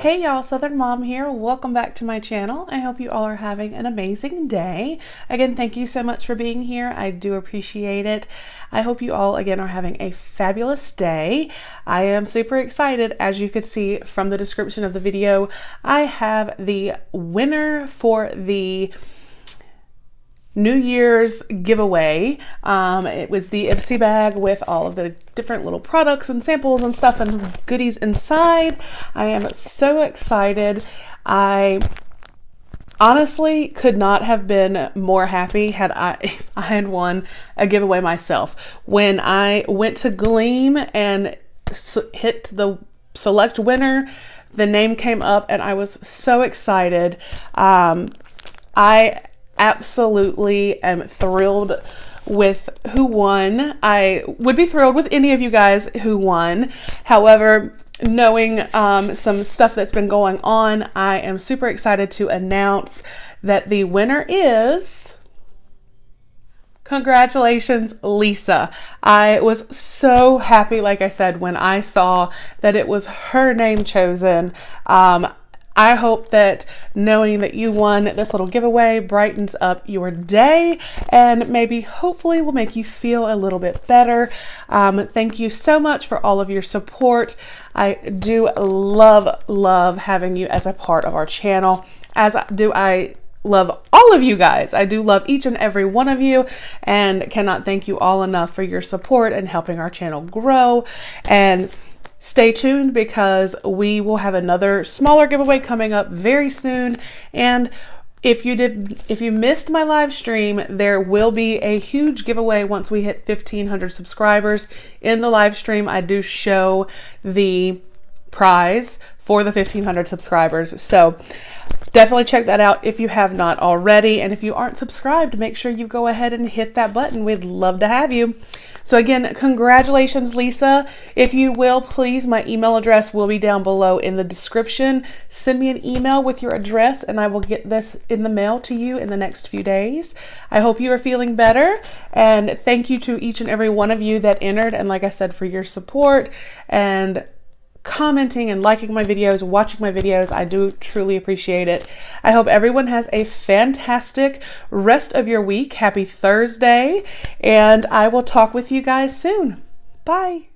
Hey y'all, Southern Mom here. Welcome back to my channel. I hope you all are having an amazing day. Again, thank you so much for being here. I do appreciate it. I hope you all again are having a fabulous day. I am super excited. As you could see from the description of the video, I have the winner for the New Year's giveaway. It was the Ipsy bag with all of the different little products and samples and stuff and goodies inside. I am so excited. I honestly could not have been more happy had I had won a giveaway myself. When I went to Gleam and hit the select winner, the name came up and I was so excited. I absolutely am thrilled with who won. I would be thrilled with any of you guys who won. However, knowing some stuff that's been going on, I am super excited to announce that the winner is... Congratulations, Lisa. I was so happy, like I said, when I saw that it was her name chosen. I hope that knowing that you won this little giveaway brightens up your day and maybe hopefully will make you feel a little bit better. Thank you so much for all of your support. I do love having you as a part of our channel, as do I love all of you guys. I do love each and every one of you and cannot thank you all enough for your support and helping our channel grow. And stay tuned because we will have another smaller giveaway coming up very soon. And if you missed my live stream, there will be a huge giveaway once we hit 1,500 subscribers. In the live stream, I do show the prize for the 1,500 subscribers. So definitely check that out if you have not already. And if you aren't subscribed, make sure you go ahead and hit that button. We'd love to have you. So again, congratulations, Lisa. If you will, please, my email address will be down below in the description. Send me an email with your address and I will get this in the mail to you in the next few days. I hope you are feeling better, and thank you to each and every one of you that entered, and like I said, for your support and commenting and liking my videos, watching my videos. I do truly appreciate it. I hope everyone has a fantastic rest of your week. Happy Thursday, and I will talk with you guys soon. Bye.